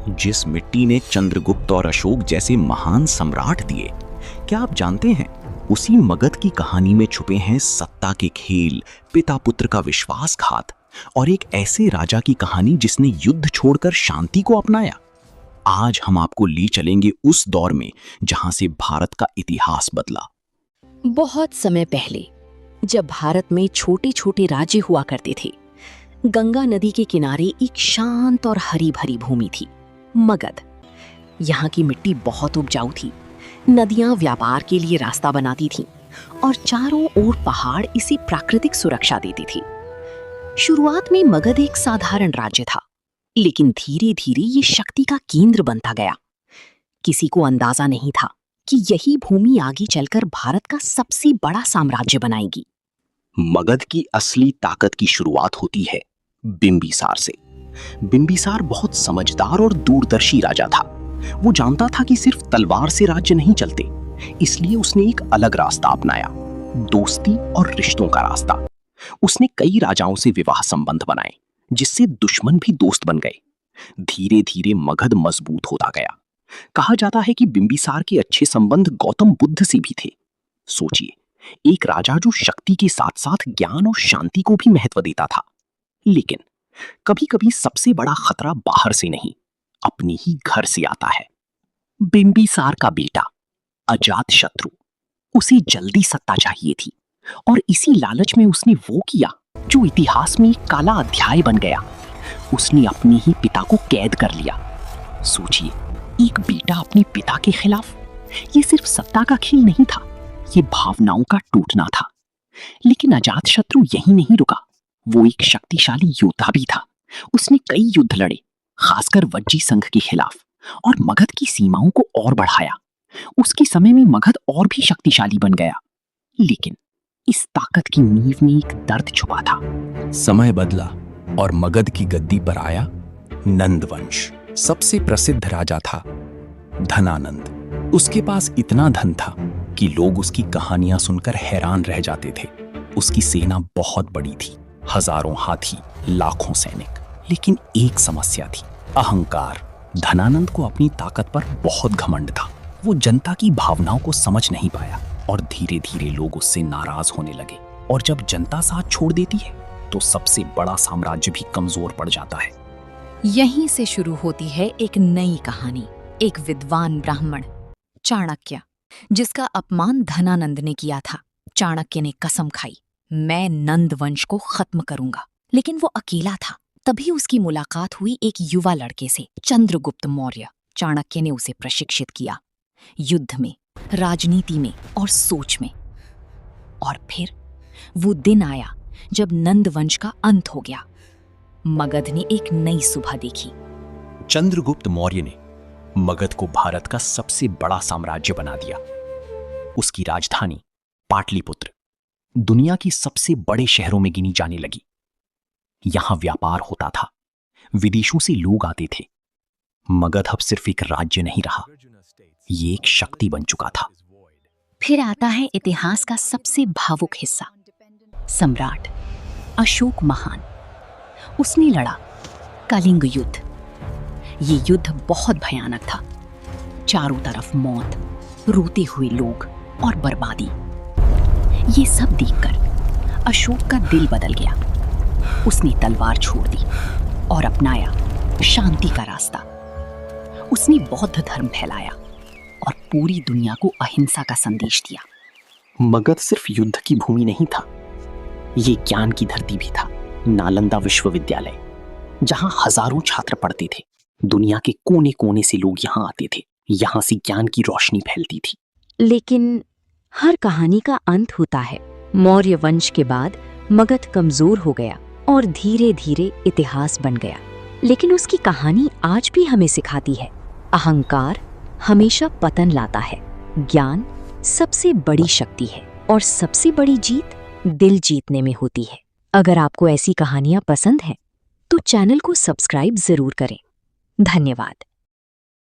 जिस मिट्टी ने चंद्रगुप्त और अशोक जैसे महान सम्राट दिए, क्या आप जानते हैं उसी मगध की कहानी में छुपे हैं सत्ता के खेल, पिता पुत्र का विश्वासघात और एक ऐसे राजा की कहानी जिसने युद्ध छोड़कर शांति को अपनाया। आज हम आपको ले चलेंगे उस दौर में जहां से भारत का इतिहास बदला। बहुत समय पहले, जब भारत में छोटे छोटे राज्य हुआ करते थे, गंगा नदी के किनारे एक शांत और हरी भरी भूमि थी, मगध। यहाँ की मिट्टी बहुत उपजाऊ थी, नदियां व्यापार के लिए रास्ता बनाती थीं और चारों ओर पहाड़ इसे प्राकृतिक सुरक्षा देती थी। शुरुआत में मगध एक साधारण राज्य था, लेकिन धीरे धीरे ये शक्ति का केंद्र बनता गया। किसी को अंदाजा नहीं था कि यही भूमि आगे चलकर भारत का सबसे बड़ा साम्राज्य बनाएगी। मगध की असली ताकत की शुरुआत होती है बिंबिसार से। बिंबिसार बहुत समझदार और दूरदर्शी राजा था। वो जानता था कि सिर्फ तलवार से राज्य नहीं चलते, इसलिए उसने एक अलग रास्ता अपनाया, दोस्ती और रिश्तों का रास्ता। उसने कई राजाओं से विवाह संबंध बनाए, जिससे दुश्मन भी दोस्त बन गए। धीरे धीरे मगध मजबूत होता गया। कहा जाता है कि बिंबिसार के अच्छे संबंध गौतम बुद्ध से भी थे। सोचिए, एक राजा जो शक्ति के साथ साथ ज्ञान और शांति को भी महत्व देता था। लेकिन कभी-कभी सबसे बड़ा खतरा बाहर से नहीं, अपने ही घर से आता है। बिंबिसार का बेटा अजातशत्रु, उसे जल्दी सत्ता चाहिए थी और इसी लालच में उसने वो किया जो इतिहास में एक काला अध्याय बन गया। उसने अपने ही पिता को कैद कर लिया। सोचिए, एक बेटा अपने पिता के खिलाफ। ये सिर्फ सत्ता का खेल नहीं था, ये भावनाओं का टूटना था। लेकिन अजातशत्रु यहीं नहीं रुका। वो एक शक्तिशाली योद्धा भी था। उसने कई युद्ध लड़े, खासकर वज्जी संघ के खिलाफ, और मगध की सीमाओं को और बढ़ाया। उसके समय में मगध और भी शक्तिशाली बन गया। लेकिन इस ताकत की नींव में एक दर्द छुपा था। समय बदला और मगध की गद्दी पर आया नंद वंश। सबसे प्रसिद्ध राजा था धनानंद। उसके पास इतना धन था कि लोग उसकी कहानियां सुनकर हैरान रह जाते थे। उसकी सेना बहुत बड़ी थी, हजारों हाथी, लाखों सैनिक। लेकिन एक समस्या थी, अहंकार। धनानंद को अपनी ताकत पर बहुत घमंड था। वो जनता की भावनाओं को समझ नहीं पाया और धीरे धीरे लोग उससे नाराज होने लगे। और जब जनता साथ छोड़ देती है तो सबसे बड़ा साम्राज्य भी कमजोर पड़ जाता है। यहीं से शुरू होती है एक नई कहानी। एक विद्वान ब्राह्मण चाणक्य, जिसका अपमान धनानंद ने किया था। चाणक्य ने कसम खाई, मैं नंद वंश को खत्म करूंगा। लेकिन वो अकेला था। तभी उसकी मुलाकात हुई एक युवा लड़के से, चंद्रगुप्त मौर्य। चाणक्य ने उसे प्रशिक्षित किया, युद्ध में, राजनीति में और सोच में। और फिर वो दिन आया जब नंद वंश का अंत हो गया। मगध ने एक नई सुबह देखी। चंद्रगुप्त मौर्य ने मगध को भारत का सबसे बड़ा साम्राज्य बना दिया। उसकी राजधानी पाटलिपुत्र दुनिया की सबसे बड़े शहरों में गिनी जाने लगी। यहां व्यापार होता था, विदेशों से लोग आते थे। मगध अब सिर्फ एक राज्य नहीं रहा, ये एक शक्ति बन चुका था। फिर आता है इतिहास का सबसे भावुक हिस्सा, सम्राट अशोक महान। उसने लड़ा कलिंग युद्ध। ये युद्ध बहुत भयानक था। चारों तरफ मौत, रोते हुए लोग और बर्बादी। ये सब देखकर अशोक का दिल बदल गया। उसने तलवार छोड़ दी और अपनाया शांति का रास्ता। उसने बौद्ध धर्म फैलाया और पूरी दुनिया को अहिंसा का संदेश दिया। मगध सिर्फ युद्ध की भूमि नहीं था, ये ज्ञान की धरती भी था। नालंदा विश्वविद्यालय, जहां हजारों छात्र पढ़ते थे। दुनिया के कोने कोने से लोग यहां आते थे। यहां से ज्ञान की रोशनी फैलती थी। लेकिन हर कहानी का अंत होता है। मौर्य वंश के बाद मगध कमजोर हो गया और धीरे धीरे इतिहास बन गया। लेकिन उसकी कहानी आज भी हमें सिखाती है, अहंकार हमेशा पतन लाता है। ज्ञान सबसे बड़ी शक्ति है और सबसे बड़ी जीत दिल जीतने में होती है। अगर आपको ऐसी कहानियां पसंद हैं, तो चैनल को सब्सक्राइब जरूर करें। धन्यवाद।